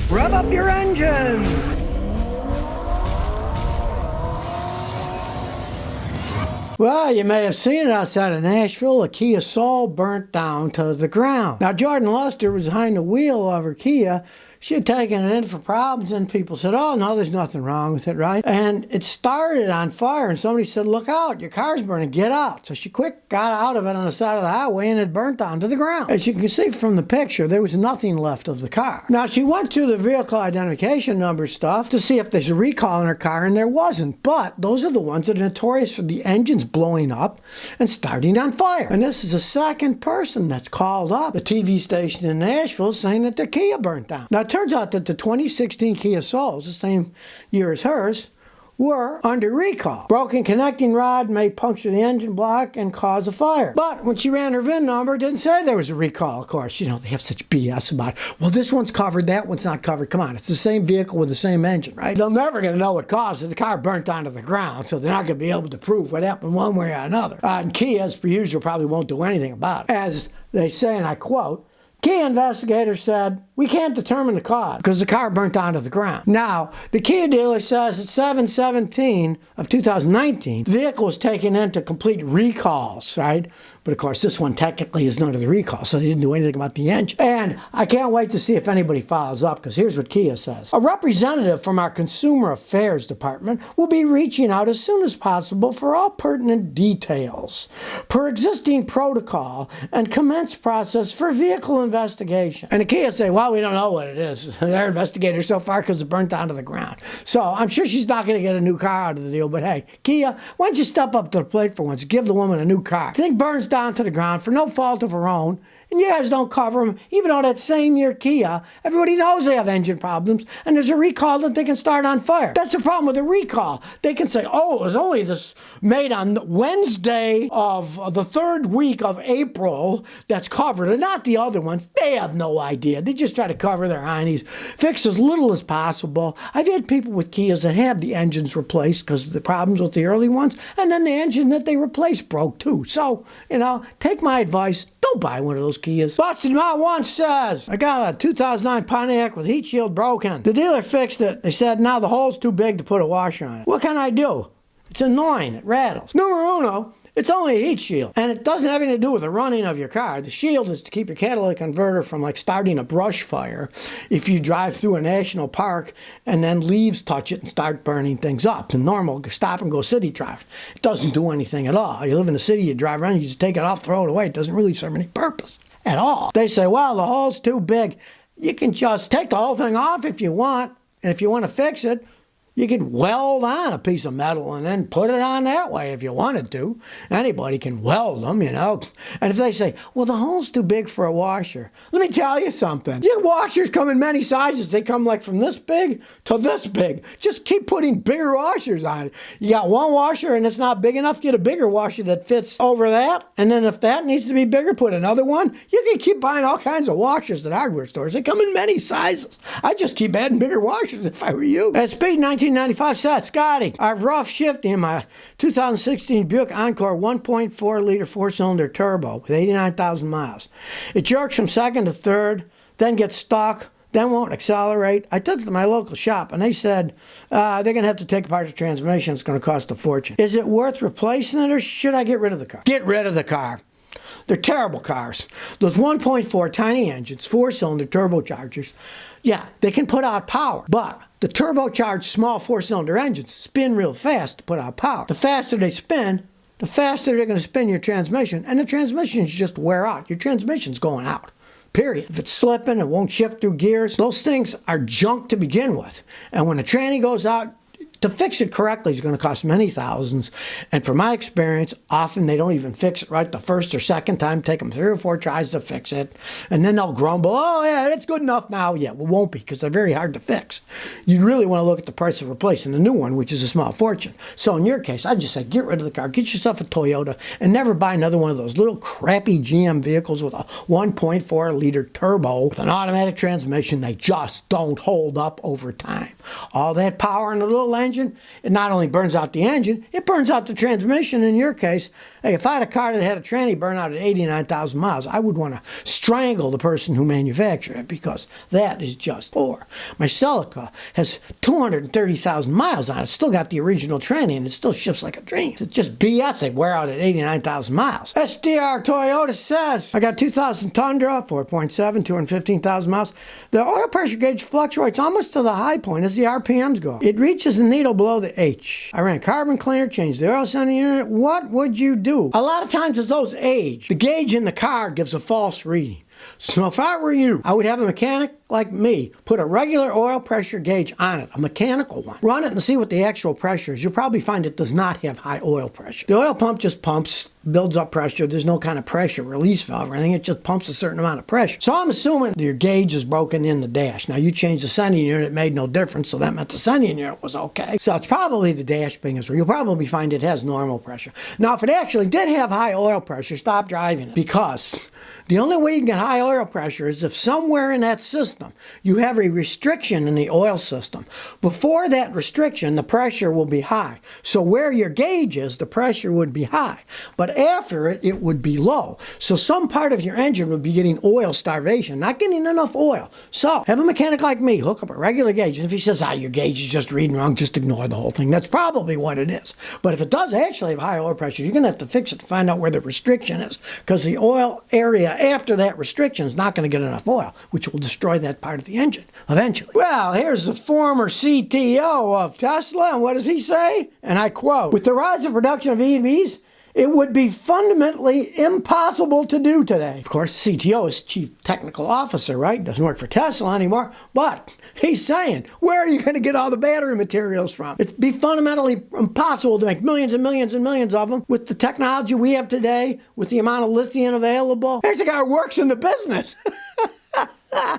Rev up your engines! Well, you may have seen it outside of Nashville. A Kia Soul burnt down to the ground. Now, Jordan Luster was behind the wheel of her Kia. She had taken it in for problems, and people said, oh, no, there's nothing wrong with it, right? And it started on fire, and somebody said, look out, your car's burning, get out. So she quick got out of it on the side of the highway, and it burnt down to the ground. As you can see from the picture, there was nothing left of the car. Now, she went through the vehicle identification number stuff to see if there's a recall in her car, and there wasn't. But those are the ones that are notorious for the engines blowing up and starting on fire. And this is the second person that's called up a TV station in Nashville saying that their Kia burnt down. Now, it turns out that the 2016 Kia Souls, the same year as hers, were under recall. Broken connecting rod may puncture the engine block and cause a fire. But when she ran her VIN number, it didn't say there was a recall, of course. You know, they have such BS about, well, this one's covered, that one's not covered. Come on, it's the same vehicle with the same engine, right? They're never going to know what caused it. The car burnt onto the ground, so they're not going to be able to prove what happened one way or another. And Kia, as per usual, probably won't do anything about it. As they say, and I quote, Kia investigators said, we can't determine the cause because the car burnt onto the ground. Now, the Kia dealer says at 7/17 of 2019, the vehicle was taken into complete recalls, right? But of course, this one technically is under the recall, so they didn't do anything about the engine. And I can't wait to see if anybody follows up, because here's what Kia says. A representative from our Consumer Affairs Department will be reaching out as soon as possible for all pertinent details per existing protocol and commence process for vehicle investigation. And the Kia say, well, we don't know what it is. They're investigators so far because it burnt onto the ground. So I'm sure she's not going to get a new car out of the deal, but hey, Kia, why don't you step up to the plate for once, give the woman a new car. Thing burns down to the ground for no fault of her own, and you guys don't cover them, even though that same year Kia, everybody knows they have engine problems, and there's a recall that they can start on fire. That's the problem with a recall. They can say, oh, it was only this made on Wednesday of the third week of April that's covered, and not the other ones. They have no idea. They just try to cover their heinies, fix as little as possible. I've had people with Kias that have the engines replaced because of the problems with the early ones, and then the engine that they replaced broke too. So, you know, take my advice. Don't buy one of those Kias. Busted Mount once says, I got a 2009 Pontiac with heat shield broken. The dealer fixed it. They said, now the hole's too big to put a washer on it. What can I do? It's annoying. It rattles. Numero uno, it's only a heat shield. And it doesn't have anything to do with the running of your car. The shield is to keep your catalytic converter from like starting a brush fire if you drive through a national park and then leaves touch it and start burning things up. The normal stop and go city drive. It doesn't do anything at all. You live in the city, you drive around, you just take it off, throw it away. It doesn't really serve any purpose at all. They say, well, the hole's too big. You can just take the whole thing off if you want. And if you want to fix it, you could weld on a piece of metal and then put it on that way if you wanted to. Anybody can weld them, you know. And if they say, well, the hole's too big for a washer, let me tell you something. Your washers come in many sizes. They come like from this big to this big. Just keep putting bigger washers on it. You got one washer and it's not big enough, get a bigger washer that fits over that. And then if that needs to be bigger, put another one. You can keep buying all kinds of washers at hardware stores. They come in many sizes. I just keep adding bigger washers if I were you. At Speed 1995 said, Scotty, I've rough shifted in my 2016 Buick Encore 1.4 liter four-cylinder turbo with 89,000 miles. It jerks from second to third, then gets stuck, then won't accelerate. I took it to my local shop and they said they're going to have to take apart the transmission. It's going to cost a fortune. Is it worth replacing it or should I get rid of the car? Get rid of the car. They're terrible cars. Those 1.4 tiny engines, four-cylinder turbochargers, yeah, they can put out power, but the turbocharged small four-cylinder engines spin real fast to put out power. The faster they spin, the faster they're going to spin your transmission, and the transmissions just wear out. Your transmission's going out, period. If it's slipping, it won't shift through gears. Those things are junk to begin with. And when the tranny goes out, to fix it correctly is going to cost many thousands. And from my experience, often they don't even fix it right the first or second time. Take them 3 or 4 tries to fix it. And then they'll grumble, oh, yeah, it's good enough now. Yeah, well, it won't be because they're very hard to fix. You really want to look at the price of replacing a new one, which is a small fortune. So in your case, I'd just say get rid of the car. Get yourself a Toyota and never buy another one of those little crappy GM vehicles with a 1.4 liter turbo with an automatic transmission. They just don't hold up over time. All that power in the little engine, it not only burns out the engine, it burns out the transmission in your case. Hey, if I had a car that had a tranny burn out at 89,000 miles, I would want to strangle the person who manufactured it because that is just poor. My Celica has 230,000 miles on it. It's still got the original tranny and it still shifts like a dream. It's just BS. They wear out at 89,000 miles. SDR Toyota says, I got 2000 Tundra, 4.7, 215,000 miles. The oil pressure gauge fluctuates almost to the high point as the RPMs go. It reaches the needle below the H. I ran carbon cleaner, changed the oil sending unit. What would you do? A lot of times as those age, the gauge in the car gives a false reading. So if I were you, I would have a mechanic like me put a regular oil pressure gauge on it, a mechanical one. Run it and see what the actual pressure is. You'll probably find it does not have high oil pressure. The oil pump just pumps, builds up pressure. There's no kind of pressure release valve or anything. It just pumps a certain amount of pressure. So I'm assuming your gauge is broken in the dash. Now you changed the sending unit, it made no difference, so that meant the sending unit was okay. So it's probably the dash being as well. You'll probably find it has normal pressure. Now if it actually did have high oil pressure, stop driving it, because the only way you can get high oil pressure is if somewhere in that system you have a restriction in the oil system. Before that restriction, the pressure will be high. So where your gauge is, the pressure would be high. But after it, it would be low. So some part of your engine would be getting oil starvation, not getting enough oil. So have a mechanic like me hook up a regular gauge. And if he says, your gauge is just reading wrong, just ignore the whole thing. That's probably what it is. But if it does actually have high oil pressure, you're going to have to fix it to find out where the restriction is, because the oil area after that restriction is not going to get enough oil, which will destroy that part of the engine eventually. Well, here's the former CTO of Tesla, and what does he say? And I quote, with the rise of production of EVs, it would be fundamentally impossible to do today. Of course, CTO is Chief Technical Officer, right? Doesn't work for Tesla anymore. But he's saying, where are you going to get all the battery materials from? It'd be fundamentally impossible to make millions and millions and millions of them with the technology we have today, with the amount of lithium available. There's a guy who works in the business.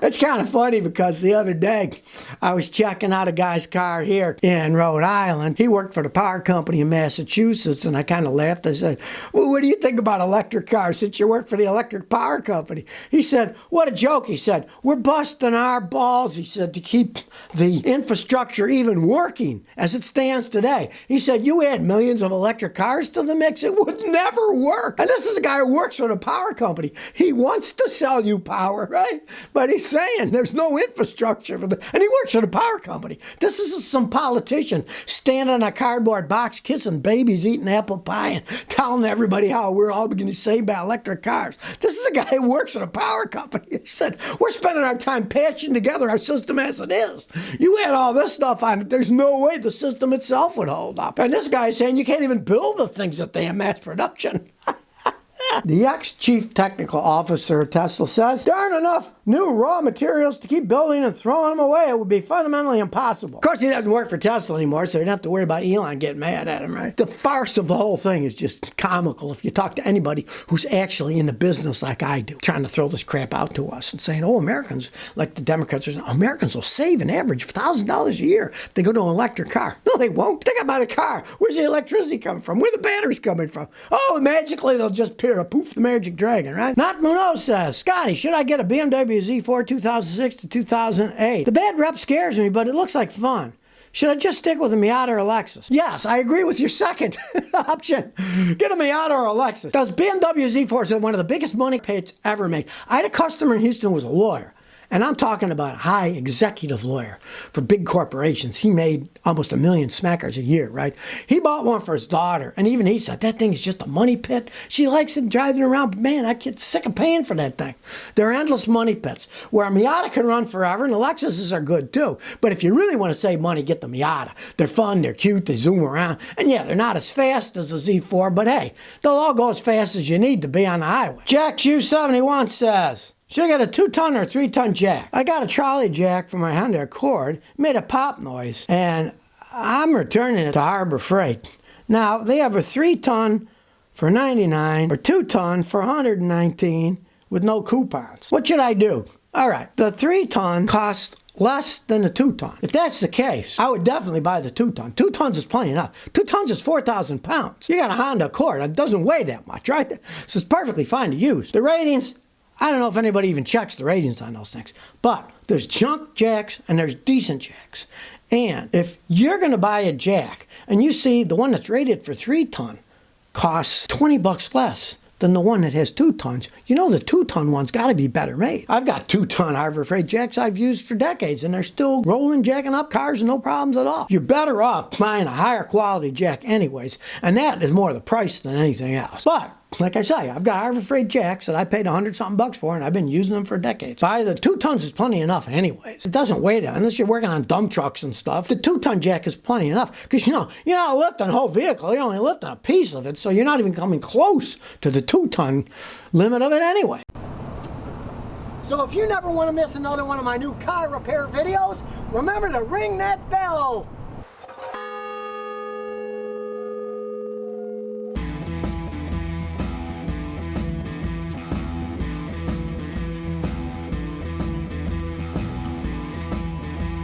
It's kind of funny because the other day I was checking out a guy's car here in Rhode Island. He worked for the power company in Massachusetts, and I kind of laughed. I said, well, what do you think about electric cars since you work for the electric power company? He said, what a joke. He said, we're busting our balls, he said, to keep the infrastructure even working as it stands today. He said, you add millions of electric cars to the mix, it would never work. And this is a guy who works for the power company. He wants to sell you power, right? But he's saying there's no infrastructure for and he works for the power company. This is some politician standing on a cardboard box, kissing babies, eating apple pie, and telling everybody how we're all going to save by electric cars. This is a guy who works for the power company. He said, we're spending our time patching together our system as it is. You add all this stuff on it, there's no way the system itself would hold up. And this guy is saying you can't even build the things that they have mass production. The ex-chief technical officer of Tesla says, there aren't enough new raw materials to keep building and throwing them away. It would be fundamentally impossible. Of course, he doesn't work for Tesla anymore, so you don't have to worry about Elon getting mad at him, right? The farce of the whole thing is just comical if you talk to anybody who's actually in the business like I do, trying to throw this crap out to us and saying, Americans, like the Democrats are saying, Americans will save an average of $1,000 a year if they go to an electric car. No, they won't. Think about a car. Where's the electricity coming from? Where are the batteries coming from? Oh, magically they'll just appear. Poof, the magic dragon, right? Not Munoz says, Scotty, should I get a BMW Z4 2006 to 2008? The bad rep scares me, but it looks like fun. Should I just stick with a Miata or a Lexus? Yes, I agree with your second option. Get a Miata or a Lexus. Those BMW Z4s are one of the biggest money pits ever made. I had a customer in Houston who was a lawyer. And I'm talking about a high executive lawyer for big corporations. He made almost $1 million smackers a year, right? He bought one for his daughter. And even he said, that thing is just a money pit. She likes it driving around. But man, I get sick of paying for that thing. They're endless money pits. Where a Miata can run forever, and the Lexuses are good too. But if you really want to save money, get the Miata. They're fun, they're cute, they zoom around. And yeah, they're not as fast as the Z4, but hey, they'll all go as fast as you need to be on the highway. Jack Shoe 71 says, should I get a 2-ton or 3-ton jack? I got a trolley jack for my Hyundai Accord, made a pop noise, and I'm returning it to Harbor Freight. Now, they have a 3-ton for $99 or 2-ton for $119 with no coupons. What should I do? All right, the 3-ton costs less than the 2-ton. If that's the case, I would definitely buy the 2-ton. 2 tons is plenty enough. 2 tons is 4,000 pounds. You got a Honda Accord. It doesn't weigh that much, right? So it's perfectly fine to use. The ratings, I don't know if anybody even checks the ratings on those things, but there's junk jacks and there's decent jacks. And if you're going to buy a jack and you see the one that's rated for 3 ton costs $20 less than the one that has 2 tons, you know the 2-ton one's got to be better made. I've got 2-ton Harbor Freight jacks I've used for decades, and they're still rolling, jacking up cars, no problems at all. You're better off buying a higher quality jack anyways, and that is more the price than anything else. But like I say, I've got Harbor Freight jacks that I paid $100-something for, and I've been using them for decades. Buy the 2 tons is plenty enough anyways. It doesn't weigh down, unless you're working on dump trucks and stuff. The 2-ton jack is plenty enough, because you're not lifting the whole vehicle, you're only lifting a piece of it, so you're not even coming close to the 2-ton limit of it anyway. So if you never want to miss another one of my new car repair videos, remember to ring that bell.